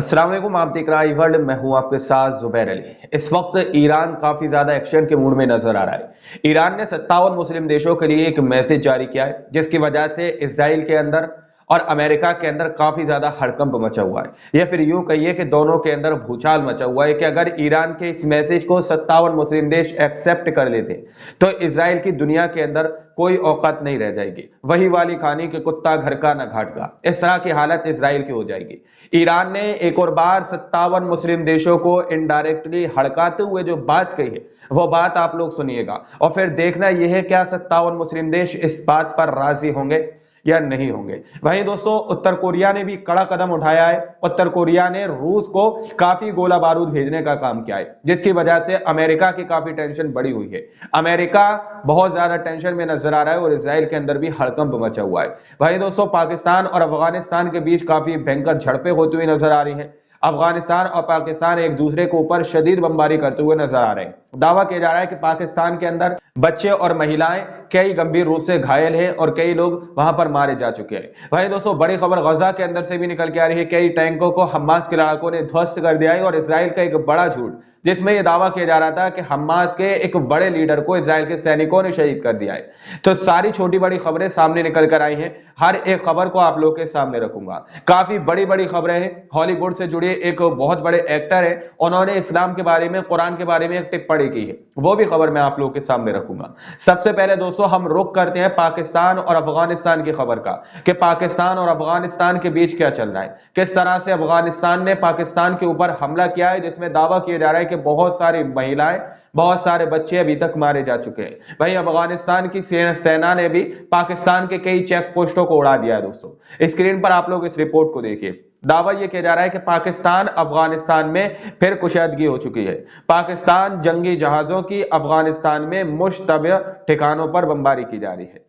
अस्सलाम वालेकुम। आप देख रहे हैं आई वर्ल्ड। मैं हूं आपके साथ जुबैर अली। इस वक्त ईरान काफी ज्यादा एक्शन के मूड में नजर आ रहा है। ईरान ने 57 मुस्लिम देशों के लिए एक मैसेज जारी किया है, जिसकी वजह से इसराइल के अंदर और अमेरिका के अंदर काफी ज्यादा हड़कंप मचा हुआ है। या फिर यूं कहिए कि दोनों के अंदर भूचाल मचा हुआ है कि अगर ईरान के इस मैसेज को 57 मुस्लिम देश एक्सेप्ट कर लेते तो इसराइल की दुनिया के अंदर कोई औकात नहीं रह जाएगी। वही वाली कहानी कि कुत्ता घर का न घाट का, इस तरह की हालत इसराइल की हो जाएगी। ईरान ने एक और बार 57 मुस्लिम देशों को इनडायरेक्टली हड़काते हुए जो बात कही है, वो बात आप लोग सुनिएगा और फिर देखना यह है क्या 57 मुस्लिम देश इस बात पर राजी होंगे या नहीं होंगे। वहीं दोस्तों, उत्तर कोरिया ने भी कड़ा कदम उठाया है। उत्तर कोरिया ने रूस को काफी गोला बारूद भेजने का काम किया है, जिसकी वजह से अमेरिका की काफी टेंशन बढ़ी हुई है। अमेरिका बहुत ज्यादा टेंशन में नजर आ रहा है और इसराइल के अंदर भी हड़कंप मचा हुआ है। वहीं दोस्तों, पाकिस्तान और अफगानिस्तान के बीच काफी भयंकर झड़पें होती हुई नजर आ रही हैं। अफगानिस्तान और पाकिस्तान एक दूसरे के ऊपर शदीद बमबारी करते हुए नजर आ रहे हैं। दावा किया जा रहा है कि पाकिस्तान के अंदर बच्चे और महिलाएं कई गंभीर रूप से घायल हैं और कई लोग वहां पर मारे जा चुके हैं। वहीं दोस्तों, बड़ी खबर गजा के अंदर से भी निकल के आ रही है। कई टैंकों को हमास के लड़ाकों ने ध्वस्त कर दिया है और इसराइल का एक बड़ा झूठ, जिसमें यह दावा किया जा रहा था कि हमास के एक बड़े लीडर को इसराइल के सैनिकों ने शहीद कर दिया है। तो सारी छोटी बड़ी खबरें सामने निकल कर आई हैं। हर एक खबर को आप लोग के सामने रखूंगा। काफी बड़ी बड़ी खबरें हैं। हॉलीवुड से जुड़े एक बहुत बड़े एक्टर हैं, उन्होंने इस्लाम के बारे में, कुरान के बारे में एक टिप्पणी की है, वो भी खबर मैं आप लोग के सामने रखूंगा। सबसे पहले दोस्तों, हम रुख करते हैं पाकिस्तान और अफगानिस्तान की खबर का कि पाकिस्तान और अफगानिस्तान के बीच क्या चल रहा है। किस तरह से अफगानिस्तान ने पाकिस्तान के ऊपर हमला किया है, जिसमें दावा किया जा रहा है कि बहुत सारी महिलाएं, बहुत सारे बच्चे अभी तक मारे जा चुके हैं। वहीं अफगानिस्तान की सेना ने भी पाकिस्तान के कई चेक पोस्टों को उड़ा दिया है। दोस्तों, स्क्रीन पर आप लोग इस रिपोर्ट को देखिए। दावा यह किया जा रहा है कि पाकिस्तान अफगानिस्तान में फिर कुशैदगी हो चुकी है। पाकिस्तान जंगी जहाजों की अफगानिस्तान में मुश्तबह ठिकानों पर बमबारी की जा रही है।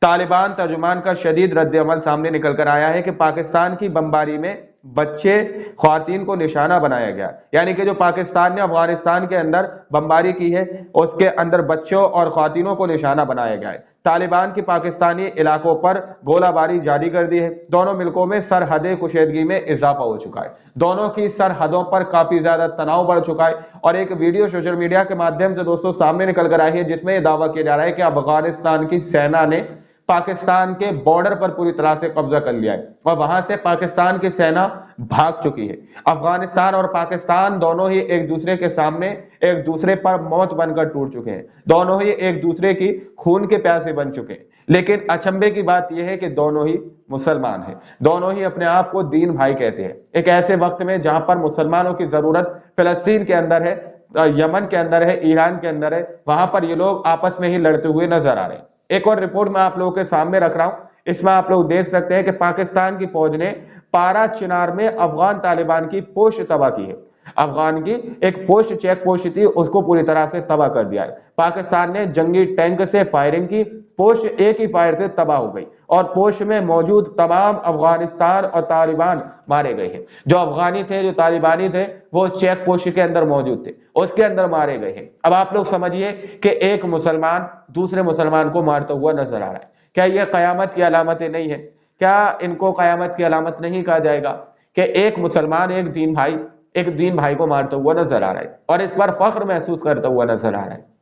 तालिबान तर्जुमान का शदीद रद्द-ए-अमल सामने निकल कर आया है कि पाकिस्तान की बमबारी में बच्चे, ख्वातीन को निशाना बनाया गया। यानी कि जो पाकिस्तान ने अफगानिस्तान के अंदर बमबारी की है, उसके अंदर बच्चों और ख्वातीनों को निशाना बनाया गया है। तालिबान की पाकिस्तानी इलाकों पर गोलाबारी जारी कर दी है। दोनों मुल्कों में सरहदी कुशीदगी में इजाफा हो चुका है। दोनों की सरहदों पर काफी ज्यादा तनाव बढ़ चुका है और एक वीडियो सोशल मीडिया के माध्यम से दोस्तों सामने निकल कर आई है, जिसमें यह दावा किया जा रहा है कि अफगानिस्तान की सेना ने पाकिस्तान के बॉर्डर पर पूरी तरह से कब्जा कर लिया है और वहां से पाकिस्तान की सेना भाग चुकी है। अफगानिस्तान और पाकिस्तान दोनों ही एक दूसरे के सामने एक दूसरे पर मौत बनकर टूट चुके हैं। दोनों ही एक दूसरे की खून के प्यासे बन चुके हैं। लेकिन अचंभे की बात यह है कि दोनों ही मुसलमान हैं। दोनों ही अपने आप को दीन भाई कहते हैं। एक ऐसे वक्त में जहां पर मुसलमानों की जरूरत फिलिस्तीन के अंदर है, यमन के अंदर है, ईरान के अंदर है, वहां पर ये लोग आपस में ही लड़ते हुए नजर आ रहे हैं। एक और रिपोर्ट मैं आप लोगों के सामने रख रहा हूं। इसमें आप लोग देख सकते हैं कि पाकिस्तान की फौज ने पारा चिनार में अफगान तालिबान की पोस्ट तबाह की है। अफगान की एक पोस्ट, चेक पोस्ट थी, उसको पूरी तरह से तबाह कर दिया है। पाकिस्तान ने जंगी टैंक से फायरिंग की, पोस्ट एक ही फायर से तबाह हो गई और पोस्ट में मौजूद तमाम अफगानिस्तान और तालिबान मारे गए हैं। जो अफगानी थे, जो तालिबानी थे, वो चेक पोस्ट के अंदर मौजूद थे, उसके अंदर मारे गए हैं। अब आप लोग समझिए कि एक मुसलमान दूसरे मुसलमान को मारता हुआ नजर आ रहा है। क्या यह कयामत की अलामतें नहीं है? क्या इनको कयामत की अलामत नहीं कहा जाएगा कि एक मुसलमान एक दीन भाई को मारता हुआ नजर आ रहा है और इस पर फख्र महसूस करता हुआ नजर आ रहा है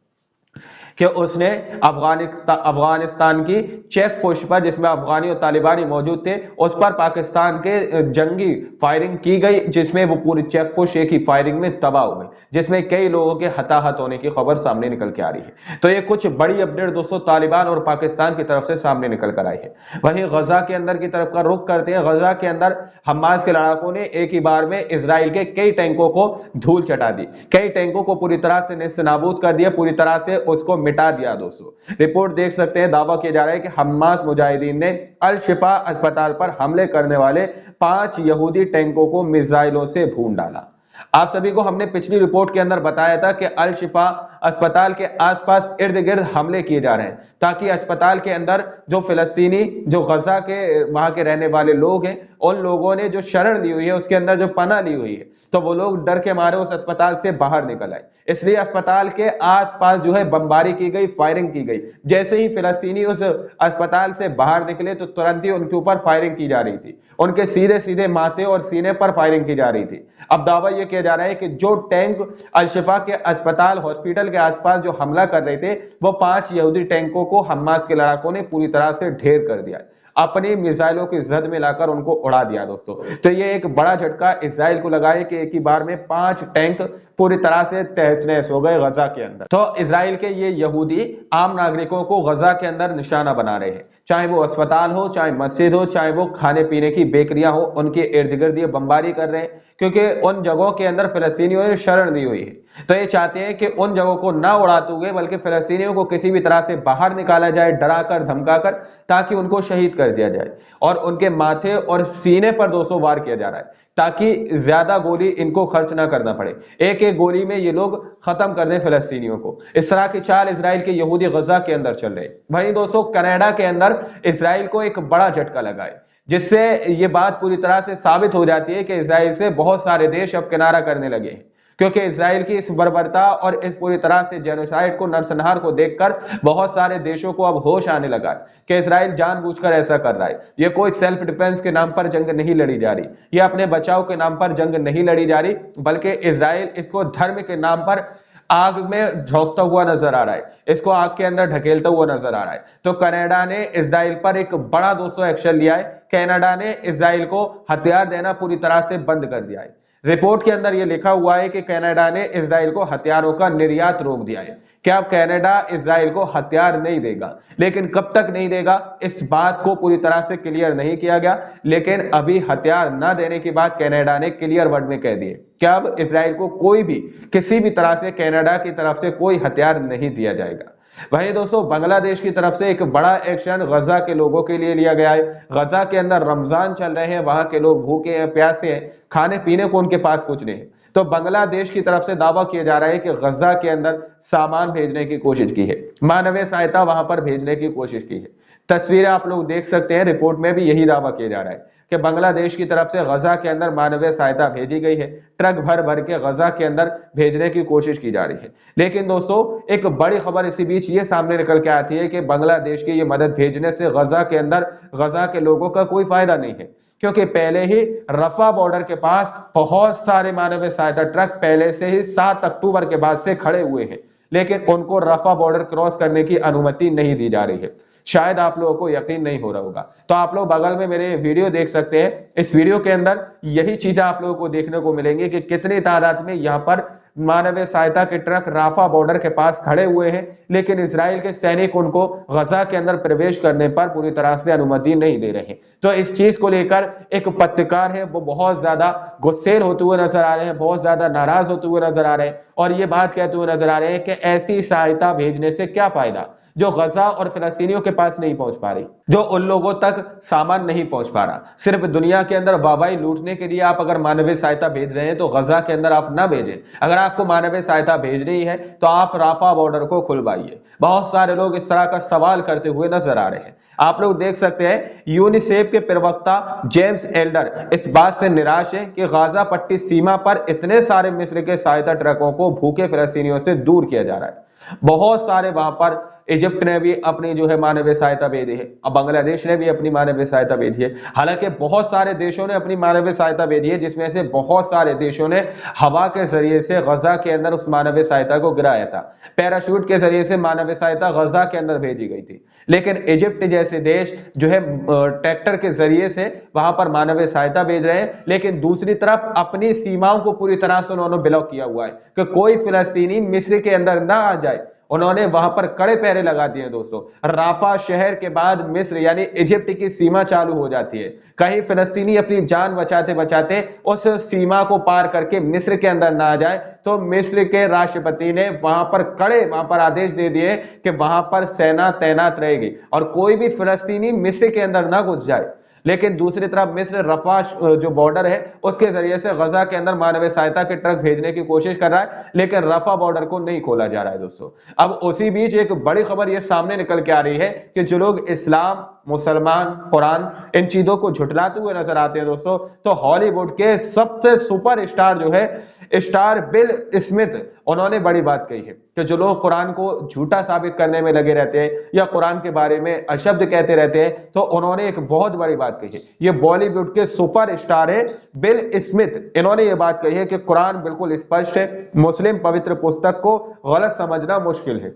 कि उसने अफगानिस्तान की चेक पोस्ट पर, जिसमें अफगानी और तालिबानी मौजूद थे, उस पर पाकिस्तान के जंगी फायरिंग की गई, जिसमें वो पूरी चेक पोस्ट एक ही फायरिंग में तबाह हो गई, जिसमें कई लोगों के हताहत होने की खबर सामने निकल के आ रही है। तो ये कुछ बड़ी अपडेट दोस्तों तालिबान और पाकिस्तान की तरफ से सामने निकल कर आई है। वहीं गजा के अंदर की तरफ का रुख करते हैं। गजा के अंदर हमास के लड़ाकों ने एक ही बार में इसराइल के कई टैंकों को धूल चटा दी, कई टैंकों को पूरी तरह से नेस्त नाबूद कर दिया, पूरी तरह से उसको मिटा दिया। दोस्तों, रिपोर्ट देख सकते हैं। दावा किया जा रहा है कि हमास मुजाहिदीन ने अल शिफा अस्पताल पर हमले करने वाले 5 यहूदी टैंकों को मिसाइलों से भून डाला। आप सभी को हमने पिछली रिपोर्ट के अंदर बताया था कि अल शिफा अस्पताल के आसपास इर्द गिर्द हमले किए जा रहे हैं, ताकि अस्पताल के अंदर जो फिलिस्तीनी, जो गजा के वहां के रहने वाले लोग हैं, उन लोगों ने जो शरण ली हुई है, उसके अंदर जो पनाह ली हुई है, तो वो लोग डर के मारे उस अस्पताल से बाहर निकल आए। इसलिए अस्पताल के आसपास जो है बमबारी की गई, फायरिंग की गई। जैसे ही फिलिस्तीनी उस अस्पताल से बाहर निकले तो तुरंत ही उनके ऊपर फायरिंग की जा रही थी, उनके सीधे सीधे माथे और सीने पर फायरिंग की जा रही थी। अब दावा यह किया जा रहा है कि जो टैंक अल-शिफा के अस्पताल, हॉस्पिटल के आसपास जो हमला कर रहे थे, वो 5 यहूदी टैंकों को हमास के लड़ाकों ने पूरी तरह से ढेर कर दिया, अपनी मिसाइलों की जद में लाकर उनको उड़ा दिया दोस्तों। तो ये एक बड़ा झटका इजराइल को लगा है कि एक ही बार में 5 टैंक पूरी तरह से तहस नहस हो गए गजा के अंदर। तो इजराइल के ये यहूदी आम नागरिकों को गजा के अंदर निशाना बना रहे हैं, चाहे वो अस्पताल हो, चाहे मस्जिद हो, चाहे वो खाने पीने की बेकरियां हो, उनके इर्द गिर्द ये बमबारी कर रहे हैं, क्योंकि उन जगहों के अंदर फिलिस्तीनियों ने शरण दी हुई है। तो ये चाहते हैं कि उन जगहों को ना उड़ाते हुए बल्कि फिलिस्तीनियों को किसी भी तरह से बाहर निकाला जाए, डराकर धमकाकर, ताकि उनको शहीद कर दिया जाए। और उनके माथे और सीने पर 200 वार किया जा रहा है, ताकि ज्यादा गोली इनको खर्च ना करना पड़े, एक एक गोली में ये लोग खत्म कर दें फिलिस्तीनियों को। इस तरह की चाल इजराइल के यहूदी गजा के अंदर चल रहे हैं। वहीं दोस्तों कनाडा के अंदर इजराइल को एक बड़ा झटका लगा है, जिससे ये बात पूरी तरह से साबित हो जाती है कि इजराइल से बहुत सारे देश अब किनारा करने लगे हैं, क्योंकि इजराइल की इस बर्बरता और इस पूरी तरह से जेनोसाइड को, नरसंहार को देखकर बहुत सारे देशों को अब होश आने लगा है कि इजराइल जानबूझकर ऐसा कर रहा है। ये कोई सेल्फ डिफेंस के नाम पर जंग नहीं लड़ी जा रही, ये अपने बचाव के नाम पर जंग नहीं लड़ी जा रही, बल्कि इजराइल इसको धर्म के नाम पर आग में झोंकता हुआ नजर आ रहा है, इसको आग के अंदर ढकेलता हुआ नजर आ रहा है। तो कनाडा ने इजराइल पर एक बड़ा दोस्तों एक्शन लिया है। कनाडा ने इजराइल को हथियार देना पूरी तरह से बंद कर दिया है। रिपोर्ट के अंदर यह लिखा हुआ है कि कनाडा ने इजराइल को हथियारों का निर्यात रोक दिया है। क्या अब कनाडा इजराइल को हथियार नहीं देगा, लेकिन कब तक नहीं देगा इस बात को पूरी तरह से क्लियर नहीं किया गया। लेकिन अभी हथियार न देने की बात कनाडा ने क्लियर वर्ड में कह दी है कि अब इजराइल को कोई भी किसी भी तरह से कनाडा की तरफ से कोई हथियार नहीं दिया जाएगा। वहीं दोस्तों बांग्लादेश की तरफ से एक बड़ा एक्शन गजा के लोगों के लिए लिया गया है। गजा के अंदर रमजान चल रहे हैं, वहां के लोग भूखे हैं, प्यासे हैं, खाने पीने को उनके पास कुछ नहीं है। तो बांग्लादेश की तरफ से दावा किया जा रहा है कि गजा के अंदर सामान भेजने की कोशिश की है, मानवीय सहायता वहां पर भेजने की कोशिश की है। तस्वीरें आप लोग देख सकते हैं, रिपोर्ट में भी यही दावा किया जा रहा है कि बांग्लादेश की तरफ से गजा के अंदर मानवीय सहायता भेजी गई है, ट्रक भर भर के गजा के अंदर भेजने की कोशिश की जा रही है। लेकिन दोस्तों एक बड़ी खबर इसी बीच ये सामने निकल के आती है कि बांग्लादेश की ये मदद भेजने से गजा के अंदर गजा के लोगों का कोई फायदा नहीं है, क्योंकि पहले ही रफा बॉर्डर के पास बहुत सारे मानवीय सहायता ट्रक पहले से ही 7 अक्टूबर के बाद से खड़े हुए हैं, लेकिन उनको रफा बॉर्डर क्रॉस करने की अनुमति नहीं दी जा रही है। शायद आप लोगों को यकीन नहीं हो रहा होगा, तो आप लोग बगल में मेरे वीडियो देख सकते हैं। इस वीडियो के अंदर यही चीजें आप लोगों को देखने को मिलेंगी कि कितनी तादाद में यहाँ पर मानवीय सहायता के ट्रक राफा बॉर्डर के पास खड़े हुए हैं, लेकिन इजराइल के सैनिक उनको गजा के अंदर प्रवेश करने पर पूरी तरह से अनुमति नहीं दे रहे हैं। तो इस चीज को लेकर एक पत्रकार है वो बहुत ज्यादा गुस्सेल होते हुए नजर आ रहे हैं, बहुत ज्यादा नाराज होते हुए नजर आ रहे हैं, और ये बात कहते हुए नजर आ रहे हैं कि ऐसी सहायता भेजने से क्या फायदा जो गजा और फिलिस्तीनियों के पास नहीं पहुंच पा रही, जो उन लोगों तक सामान नहीं पहुंच पा रहा। सिर्फ दुनिया के अंदर वाहवाही लूटने के लिए आप अगर मानवीय सहायता भेज रहे हैं तो गजा के अंदर आप ना भेजें। अगर आपको मानवीय सहायता भेजनी है तो आप राफा बॉर्डर को खुलवाइए। बहुत सारे लोग इस तरह का सवाल करते हुए नजर आ रहे हैं। आप लोग देख सकते हैं यूनिसेफ के प्रवक्ता जेम्स एल्डर इस बात से निराश है कि गाजा पट्टी सीमा पर इतने सारे मिस्र के सहायता ट्रकों को भूखे फिलिस्तीनियों से दूर किया जा रहा है। बहुत सारे वहां पर इजिप्ट ने भी अपनी जो है मानवीय सहायता भेजी है, अब बांग्लादेश ने भी अपनी मानवीय सहायता भेजी है। हालांकि बहुत सारे देशों ने अपनी मानवीय सहायता भेजी है, जिसमें से बहुत सारे देशों ने हवा के जरिए से गजा के अंदर उस मानवीय सहायता को गिराया था। पैराशूट के जरिए से मानवीय सहायता गजा के अंदर भेजी गई थी। लेकिन इजिप्ट जैसे देश जो है ट्रैक्टर के जरिए से वहां पर मानवीय सहायता भेज रहे हैं, लेकिन दूसरी तरफ अपनी सीमाओं को पूरी तरह से उन्होंने ब्लॉक किया हुआ है कि कोई फिलिस्तीनी मिस्र के अंदर ना आ जाए। उन्होंने वहां पर कड़े पहरे लगा दिए दोस्तों। राफा शहर के बाद मिस्र यानी इजिप्ट की सीमा चालू हो जाती है। कहीं फिलिस्तीनी अपनी जान बचाते बचाते उस सीमा को पार करके मिस्र के अंदर ना आ जाए, तो मिस्र के राष्ट्रपति ने वहां पर आदेश दे दिए कि वहां पर सेना तैनात रहेगी और कोई भी फिलिस्तीनी मिस्र के अंदर ना घुस जाए। लेकिन दूसरी तरफ मिस्र रफा जो बॉर्डर है उसके जरिए से गजा के अंदर मानवीय सहायता के ट्रक भेजने की कोशिश कर रहा है, लेकिन रफा बॉर्डर को नहीं खोला जा रहा है दोस्तों। अब उसी बीच एक बड़ी खबर यह सामने निकल के आ रही है कि जो लोग इस्लाम, मुसलमान, कुरान इन चीजों को झुठलाते हुए नजर आते हैं दोस्तों, तो हॉलीवुड के सबसे सुपर स्टार जो है स्टार बिल स्मिथ, उन्होंने बड़ी बात कही है कि जो लोग कुरान को झूठा साबित करने में लगे रहते हैं या कुरान के बारे में अशब्द कहते रहते हैं, तो उन्होंने एक बहुत बड़ी बात कही है। ये बॉलीवुड के सुपर स्टार है बिल स्मिथ, इन्होंने ये बात कही है कि कुरान बिल्कुल स्पष्ट है, मुस्लिम पवित्र पुस्तक को गलत समझना मुश्किल है।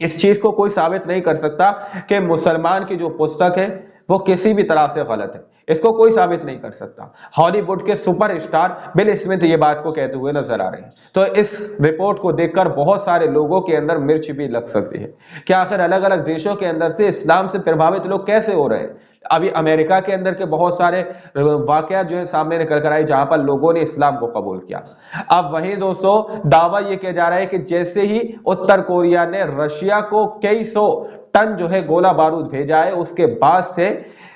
इस चीज को कोई साबित नहीं कर सकता कि मुसलमान की जो पुस्तक है वो किसी भी तरह से गलत है, इसको कोई साबित नहीं कर सकता। हॉलीवुड के सुपर स्टार बिल स्मिथ ये बात को कहते हुए नजर आ रहे हैं। तो इस रिपोर्ट को देखकर बहुत सारे लोगों के अंदर मिर्च भी लग सकती है कि आखिर अलग अलग देशों के अंदर से इस्लाम से प्रभावित लोग कैसे हो रहे हैं। अभी अमेरिका के अंदर के बहुत सारे वाकया जो है सामने निकल कर आए जहां पर लोगों ने इस्लाम को कबूल किया। अब वहीं दोस्तों दावा यह किया जा रहा है कि जैसे ही उत्तर कोरिया ने रशिया को कई सौ टन जो है गोला बारूद भेजा है, उसके बाद से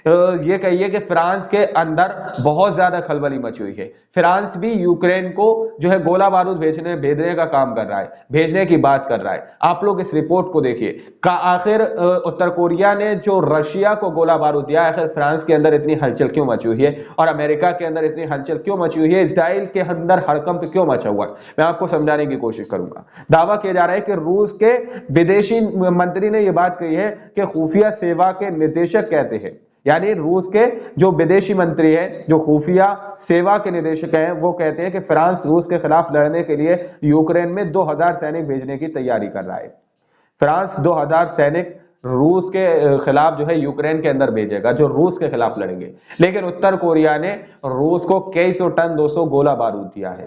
ये कहिए कि फ्रांस के अंदर बहुत ज्यादा खलबली मची हुई है। फ्रांस भी यूक्रेन को जो है गोला बारूद भेजने का काम कर रहा है, भेजने की बात कर रहा है। आप लोग इस रिपोर्ट को देखिए, आखिर उत्तर कोरिया ने जो रशिया को गोला बारूद दिया, आखिर फ्रांस के अंदर इतनी हलचल क्यों मची हुई है और अमेरिका के अंदर इतनी हलचल क्यों मची हुई है, इसराइल के अंदर हड़कंप क्यों मचा हुआ है, मैं आपको समझाने की कोशिश करूंगा। दावा किया जा रहा है कि रूस के विदेशी मंत्री ने यह बात कही है कि खुफिया सेवा के निदेशक कहते हैं, यानी रूस के जो विदेशी मंत्री हैं, जो खुफिया सेवा के निदेशक हैं, वो कहते हैं कि फ्रांस रूस के खिलाफ लड़ने के लिए यूक्रेन में 2000 सैनिक भेजने की तैयारी कर रहा है। फ्रांस 2000 सैनिक रूस के खिलाफ जो है यूक्रेन के अंदर भेजेगा, जो रूस के खिलाफ लड़ेंगे। लेकिन उत्तर कोरिया ने रूस को कई सौ टन 200 गोला बारूद दिया है।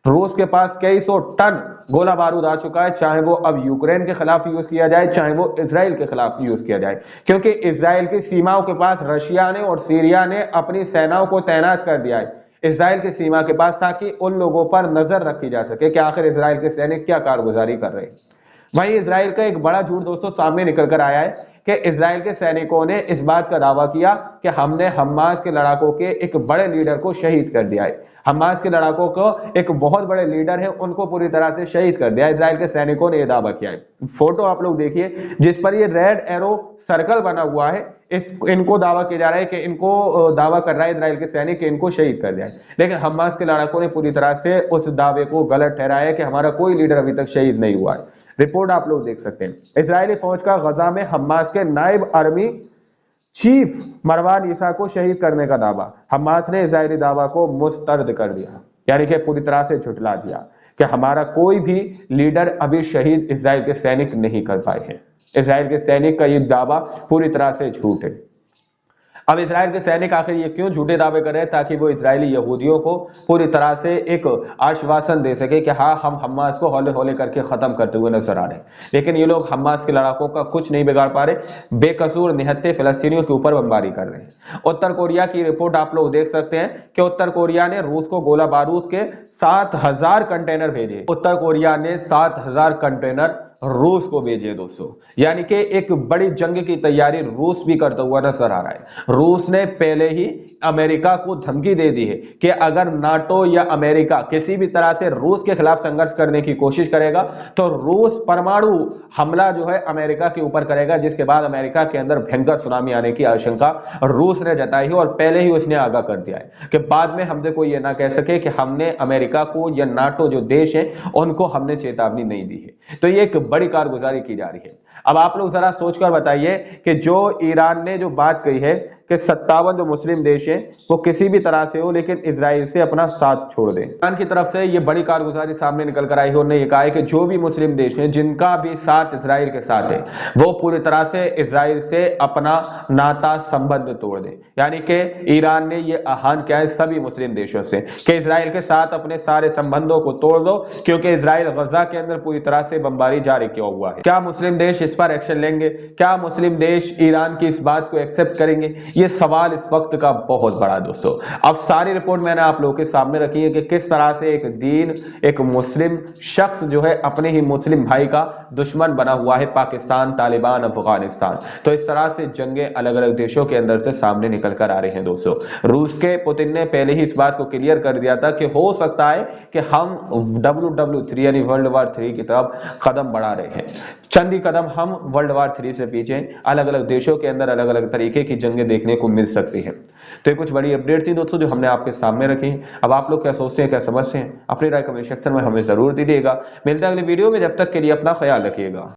रूस के पास कई सौ टन गोला बारूद आ चुका है, चाहे वो अब यूक्रेन के खिलाफ यूज किया जाए, चाहे वो इजराइल के खिलाफ यूज किया जाए, क्योंकि इजराइल की सीमाओं के पास रशिया ने और सीरिया ने अपनी सेनाओं को तैनात कर दिया है इजराइल की सीमा के पास, ताकि उन लोगों पर नजर रखी जा सके कि आखिर इजराइल के सैनिक क्या कारगुजारी कर रहे हैं। वहीं इजराइल का एक बड़ा झूठ दोस्तों सामने निकल कर आया है कि इजराइल के सैनिकों ने इस बात का दावा किया कि हमने हमास के लड़ाकों के एक बड़े लीडर को शहीद कर दिया है। हमास के लड़ाकों को एक बहुत बड़े लीडर है, उनको पूरी तरह से शहीद कर दिया। इजराइल के सैनिकों ने यह दावा किया है। फोटो आप लोग देखिए जिस पर ये रेड एरो सर्कल बना हुआ है, इनको दावा किया जा रहा है कि इनको दावा कर रहा है इजराइल के सैनिक कि इनको शहीद कर दिया है। लेकिन हमास के लड़ाकों ने पूरी तरह से उस दावे को गलत ठहराया है कि हमारा कोई लीडर अभी तक शहीद नहीं हुआ है। रिपोर्ट आप लोग देख सकते हैं। इजरायली फौज का गजा में हमास के नायब आर्मी चीफ मरवान ईसा को शहीद करने का दावा, हमास ने इजरायली दावा को मुस्तरद कर दिया, यानी कि पूरी तरह से झुठला दिया कि हमारा कोई भी लीडर अभी शहीद इजराइल के सैनिक नहीं कर पाए हैं। इजराइल के सैनिक का यह दावा पूरी तरह से झूठ है। अब इजराइल के सैनिक आखिर ये क्यों झूठे दावे कर रहे हैं, ताकि वो इजरायली यहूदियों को पूरी तरह से एक आश्वासन दे सके कि हाँ हम हमास को हौले हौले करके खत्म करते हुए नजर आ रहे हैं। लेकिन ये लोग हमास के लड़ाकों का कुछ नहीं बिगाड़ पा रहे, बेकसूर निहत्थे फिलिस्तीनियों के ऊपर बमबारी कर रहे हैं। उत्तर कोरिया की रिपोर्ट आप लोग देख सकते हैं कि उत्तर कोरिया ने रूस को गोला बारूद के 7000 कंटेनर भेजे। उत्तर कोरिया ने 7000 कंटेनर रूस को भेजे दोस्तों, यानी कि एक बड़ी जंग की तैयारी रूस भी करता हुआ नजर आ रहा है। रूस ने पहले ही अमेरिका को धमकी दे दी है कि अगर नाटो या अमेरिका किसी भी तरह से रूस के खिलाफ संघर्ष करने की कोशिश करेगा तो रूस परमाणु हमला जो है अमेरिका के ऊपर करेगा, जिसके बाद अमेरिका के अंदर भयंकर सुनामी आने की आशंका रूस ने जताई है और पहले ही उसने आगाह कर दिया है कि बाद में हमसे कोई ये ना कह सके कि हमने अमेरिका को या नाटो जो देश है उनको हमने चेतावनी नहीं दी है। तो ये एक बड़ी कारगुजारी की जा रही है। अब आप लोग जरा सोचकर बताइए कि जो ईरान ने जो बात कही है कि 57 जो मुस्लिम देश हैं वो किसी भी तरह से हो लेकिन इजराइल से अपना साथ छोड़ दें। ईरान की तरफ से ये बड़ी कारगुजारी सामने निकल कर आई है। उन्होंने ये कहा है कि जो भी मुस्लिम देश हैं जिनका भी साथ इजराइल के साथ है वो पूरी तरह से इजराइल से अपना नाता संबंध तोड़ दें। यानी कि ईरान ने ये आह्वान किया है सभी मुस्लिम देशों से कि इजराइल के साथ अपने सारे संबंधों को तोड़ दो, क्योंकि इजराइल गजा के अंदर पूरी तरह से बमबारी जारी किया हुआ है। क्या मुस्लिम देश देश इस पर एक्शन लेंगे? क्या मुस्लिम देश ईरान की इस बात को एक्सेप्ट करेंगे? ये सवाल इस वक्त का बहुत बड़ा दोस्तों। अब सारी रिपोर्ट मैंने आप लोगों के सामने रखी है कि किस तरह से एक मुस्लिम शख्स जो है अपने ही मुस्लिम भाई का दुश्मन बना हुआ है, पाकिस्तान, तालिबान, अफगानिस्तान। तो इस तरह से जंगें अलग अलग देशों के अंदर से सामने निकल कर आ रही हैं दोस्तों। रूस के पुतिन ने पहले ही इस बात को क्लियर कर दिया था कि हो सकता है कि हम WW3 यानी वर्ल्ड वार 3 की तरफ कदम बढ़ा रहे हैं। चंद ही कदम हम वर्ल्ड वार 3 से पीछे, अलग अलग देशों के अंदर अलग अलग तरीके की जंगें देखने को मिल सकती हैं। तो ये कुछ बड़ी अपडेट थी दोस्तों जो हमने आपके सामने रखी। अब आप लोग क्या सोचते हैं, क्या समझते हैं, अपनी राय कमेंट सेक्शन में हमें जरूर दीजिएगा। मिलते हैं अगले वीडियो में, जब तक के लिए अपना ख्याल रखिएगा।